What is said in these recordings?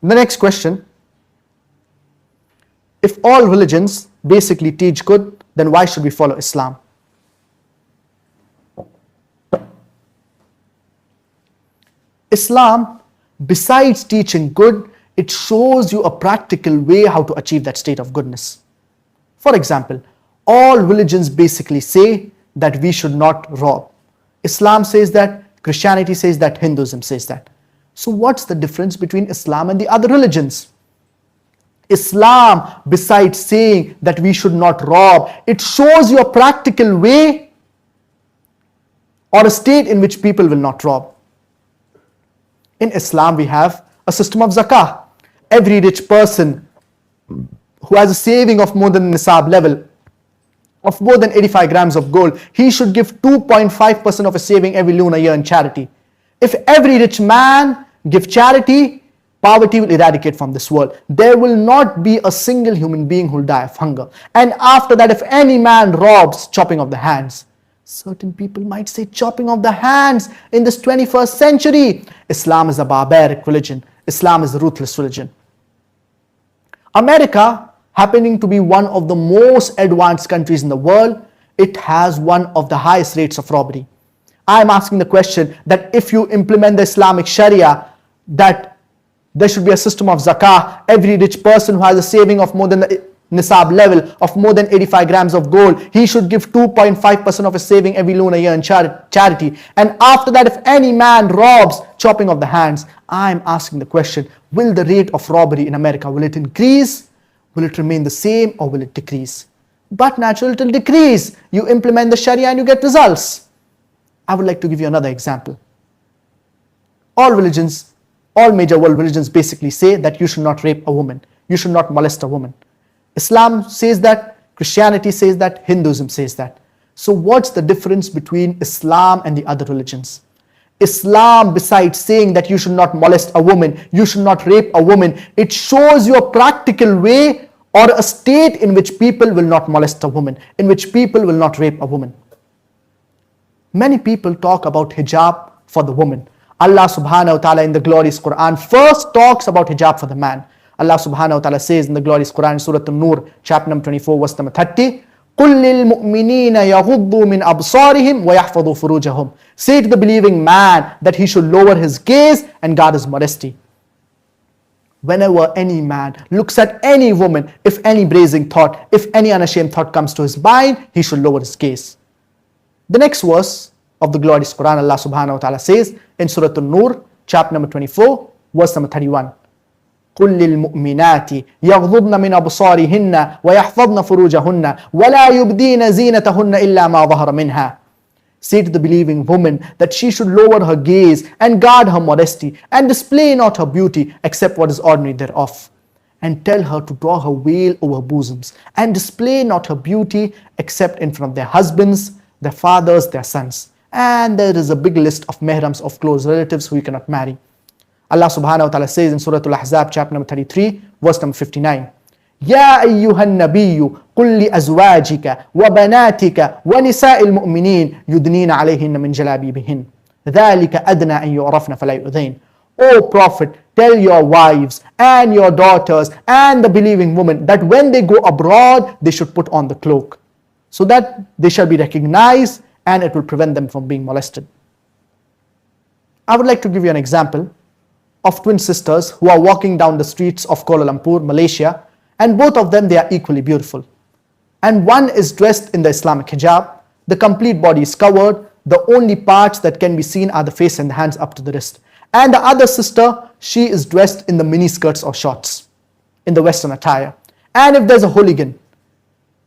The next question: if all religions basically teach good, then why should we follow Islam? Islam, besides teaching good, it shows you a practical way how to achieve that state of goodness. For example, all religions basically say that we should not rob. Islam says that, Christianity says that, Hinduism says that. So what's the difference between Islam and the other religions? Islam, besides saying that we should not rob, it shows you a practical way or a state in which people will not rob. In Islam, we have a system of zakah. Every rich person who has a saving of more than the nisab level, of more than 85 grams of gold, he should give 2.5% of his saving every lunar year in charity. If every rich man give charity, poverty will eradicate from this world. There will not be a single human being who will die of hunger. And after that, if any man robs, chopping of the hands. Certain people might say chopping of the hands in this 21st century. Islam is a barbaric religion. Islam is a ruthless religion. America, happening to be one of the most advanced countries in the world, it has one of the highest rates of robbery. I am asking the question that if you implement the Islamic Sharia, that there should be a system of zakah. Every rich person who has a saving of more than the nisab level of more than 85 grams of gold, he should give 2.5% of his saving every lunar year in charity. And after that, if any man robs, chopping of the hands. I'm asking the question, will the rate of robbery in America, will it increase? Will it remain the same, or will it decrease? But naturally it will decrease. You implement the Sharia and you get results. I would like to give you another example. All religions, all major world religions basically say that you should not rape a woman. You should not molest a woman. Islam says that, Christianity says that, Hinduism says that. So what's the difference between Islam and the other religions? Islam, besides saying that you should not molest a woman, you should not rape a woman, it shows you a practical way or a state in which people will not molest a woman, in which people will not rape a woman. Many people talk about hijab for the woman. Allah subhanahu wa ta'ala in the glorious Quran first talks about hijab for the man. Allah subhanahu wa ta'ala says in the glorious Quran, Surah An-Nur, chapter number 24, verse number 30, قُلْ لِلْمُؤْمِنِينَ يَغُضُّوا مِنْ أَبْصَارِهِمْ وَيَحْفَظُوا فُرُوجَهُمْ. Say to the believing man that he should lower his gaze and guard his modesty. Whenever any man looks at any woman, if any brazen thought, if any unashamed thought comes to his mind, he should lower his gaze. The next verse of the glorious Quran, Allah subhanahu wa ta'ala says in Surah An-Nur, chapter number 24, verse number 31. قُلْ لِلْمُؤْمِنَاتِ يَغْضُضْنَ مِنْ أَبْصَارِهِنَّ وَيَحْفَظْنَ فُرُوجَهُنَّ وَلَا يُبْدِينَ زِينَتَهُنَّ إِلَّا مَا ظَهَرَ مِنْهَا. Say to the believing woman that she should lower her gaze and guard her modesty and display not her beauty except what is ordinary thereof. And tell her to draw her veil over her bosoms and display not her beauty except in front of their husbands, their fathers, their sons. And there is a big list of mahrams, of close relatives who you cannot marry. Allah subhanahu wa ta'ala says in Surah Al-Ahzab, chapter number 33, verse number 59. يَا أَيُّهَا النَّبِيُّ قُلْ لِأَزْوَاجِكَ وَبَنَاتِكَ وَنِسَاءِ الْمُؤْمِنِينَ يُدْنِينَ عَلَيْهِنَّ مِنْ جَلَابِيبِهِنَّ ذَلِكَ أَدْنَى أَنْ يُعْرَفْنَ فَلَا يُؤْذَيْنَ. O Prophet, tell your wives and your daughters and the believing women that when they go abroad, they should put on the cloak, so that they shall be recognized and it will prevent them from being molested. I would like to give you an example of twin sisters who are walking down the streets of Kuala Lumpur, Malaysia, and both of them, they are equally beautiful. And one is dressed in the Islamic hijab, the complete body is covered, the only parts that can be seen are the face and the hands up to the wrist. And the other sister, she is dressed in the mini skirts or shorts, in the Western attire. And if there's a hooligan,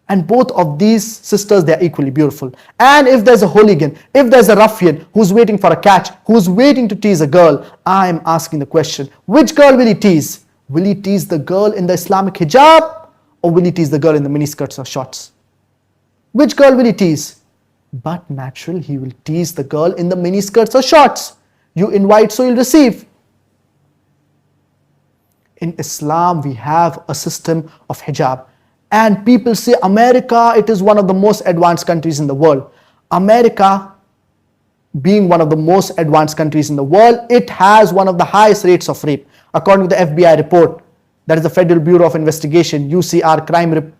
and both of these sisters, they are equally beautiful. And if there's a hooligan, if there's a ruffian who's waiting for a catch, who's waiting to tease a girl, I'm asking the question, which girl will he tease? Will he tease the girl in the Islamic hijab, or will he tease the girl in the miniskirts or shorts? Which girl will he tease? But naturally, he will tease the girl in the miniskirts or shorts. You invite, so you'll receive. In Islam, we have a system of hijab. And people say America, it is one of the most advanced countries in the world. America, being one of the most advanced countries in the world, it has one of the highest rates of rape. According to the FBI report, that is the Federal Bureau of Investigation, UCR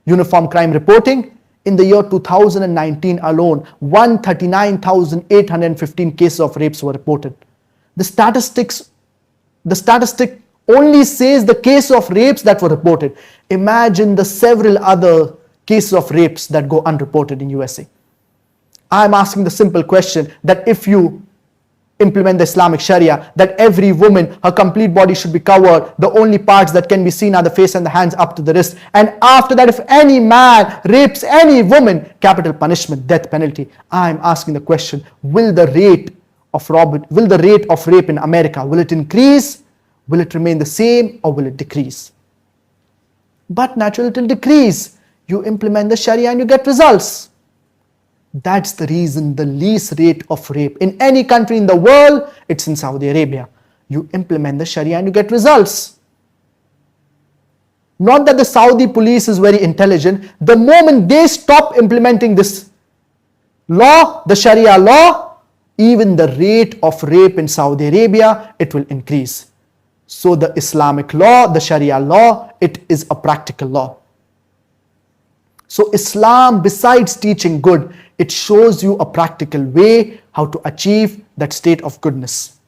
Uniform Crime Reporting, in the year 2019 alone, 139,815 cases of rapes were reported. The statistic only says the case of rapes that were reported. Imagine the several other cases of rapes that go unreported in USA. I'm asking the simple question that if you implement the Islamic Sharia, that every woman, her complete body should be covered, the only parts that can be seen are the face and the hands up to the wrist, and after that, if any man rapes any woman, capital punishment, death penalty. I'm asking the question, will the rate of rape in America, will it increase, will it remain the same, or will it decrease? But naturally it will decrease. You implement the Sharia and you get results. That's the reason the least rate of rape in any country in the world, it's in Saudi Arabia. You implement the Sharia and you get results. Not that the Saudi police is very intelligent. The moment they stop implementing this law, the Sharia law, even the rate of rape in Saudi Arabia, it will increase. So the Islamic law, the Sharia law, it is a practical law. So Islam, besides teaching good, it shows you a practical way how to achieve that state of goodness.